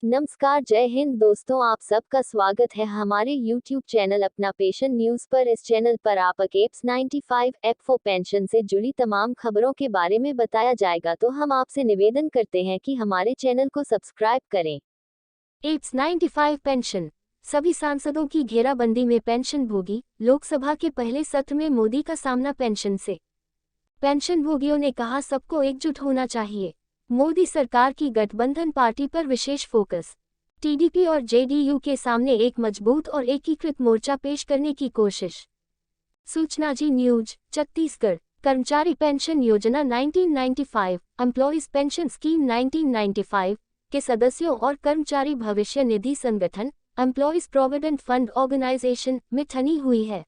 नमस्कार, जय हिंद दोस्तों, आप सबका स्वागत है हमारे YouTube चैनल अपना पेशन न्यूज पर। इस चैनल पर आपको एप्स 95 F4 पेंशन से जुड़ी तमाम खबरों के बारे में बताया जाएगा, तो हम आपसे निवेदन करते हैं कि हमारे चैनल को सब्सक्राइब करें। एप्स 95 पेंशन, सभी सांसदों की घेराबंदी में पेंशनभोगी। लोकसभा के पहले सत्र में मोदी का सामना पेंशन से। पेंशनभोगियों ने कहा, सबको एकजुट होना चाहिए। मोदी सरकार की गठबंधन पार्टी पर विशेष फोकस। टीडीपी और जेडीयू के सामने एक मजबूत और एकीकृत मोर्चा पेश करने की कोशिश। सूचना जी न्यूज, छत्तीसगढ़। कर्मचारी पेंशन योजना 1995, एम्प्लॉयज पेंशन स्कीम 1995 के सदस्यों और कर्मचारी भविष्य निधि संगठन एम्प्लॉयज प्रोविडेंट फंड ऑर्गेनाइजेशन में ठनी हुई है।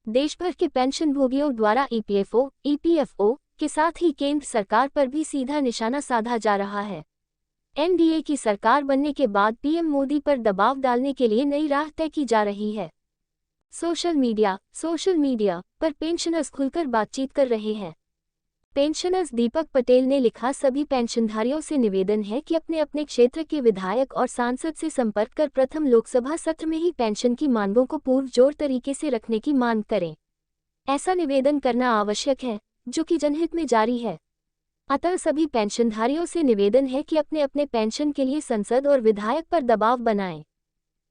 देश भर के पेंशनभोगियों द्वारा ईपीएफओ के साथ ही केंद्र सरकार पर भी सीधा निशाना साधा जा रहा है। एनडीए की सरकार बनने के बाद पीएम मोदी पर दबाव डालने के लिए नई राह तय की जा रही है। सोशल मीडिया पर पेंशनर्स खुलकर बातचीत कर रहे हैं। पेंशनर्स दीपक पटेल ने लिखा, सभी पेंशनधारियों से निवेदन है कि अपने अपने क्षेत्र के विधायक और सांसद से संपर्क कर प्रथम लोकसभा सत्र में ही पेंशन की मांगों को पुरजोर तरीके से रखने की मांग करें। ऐसा निवेदन करना आवश्यक है, जो कि जनहित में जारी है। अतः सभी पेंशनधारियों से निवेदन है कि अपने अपने पेंशन के लिए संसद और विधायक पर दबाव बनाएं।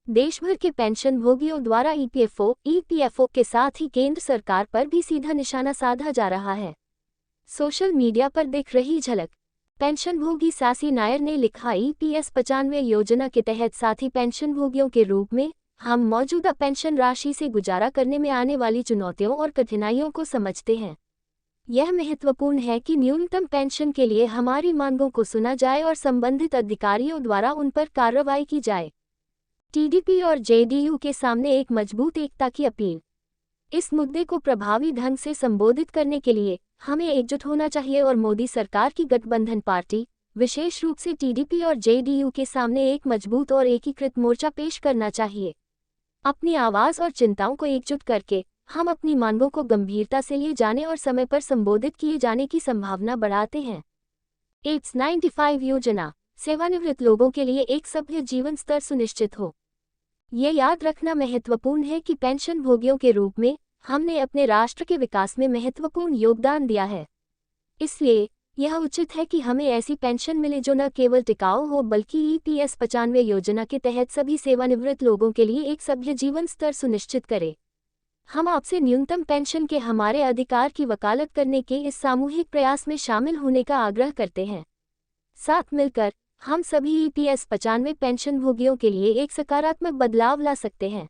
देश भर के पेंशनभोगियों द्वारा ईपीएफओ के साथ ही केंद्र सरकार पर भी सीधा निशाना साधा जा रहा है। सोशल मीडिया पर दिख रही झलक। पेंशनभोगी सासी नायर ने लिखा, ईपीएस 95 योजना के तहत साथी पेंशनभोगियों के रूप में हम मौजूदा पेंशन राशि से गुजारा करने में आने वाली चुनौतियों और कठिनाइयों को समझते हैं। यह महत्वपूर्ण है कि न्यूनतम पेंशन के लिए हमारी मांगों को सुना जाए और संबंधित अधिकारियों द्वारा उन पर कार्रवाई की जाए। टीडीपी और जेडीयू के सामने एक मजबूत एकता की अपील। इस मुद्दे को प्रभावी ढंग से संबोधित करने के लिए हमें एकजुट होना चाहिए और मोदी सरकार की गठबंधन पार्टी, विशेष रूप से टीडीपी और जेडीयू के सामने एक मजबूत और एकीकृत मोर्चा पेश करना चाहिए। अपनी आवाज और चिंताओं को एकजुट करके हम अपनी मांगों को गंभीरता से लिए जाने और समय पर संबोधित किए जाने की संभावना बढ़ाते हैं। एप्स 95 योजना, सेवानिवृत्त लोगों के लिए एक सभ्य जीवन स्तर सुनिश्चित हो। ये याद रखना महत्वपूर्ण है कि पेंशनभोगियों के रूप में हमने अपने राष्ट्र के विकास में महत्वपूर्ण योगदान दिया है। इसलिए यह उचित है कि हमें ऐसी पेंशन मिले जो न केवल टिकाऊ हो बल्कि ईपीएस 95 योजना के तहत सभी सेवानिवृत्त लोगों के लिए एक सभ्य जीवन स्तर सुनिश्चित करे। हम आपसे न्यूनतम पेंशन के हमारे अधिकार की वकालत करने के इस सामूहिक प्रयास में शामिल होने का आग्रह करते हैं। साथ मिलकर हम सभी ईपीएस 95 पेंशनभोगियों के लिए एक सकारात्मक बदलाव ला सकते हैं।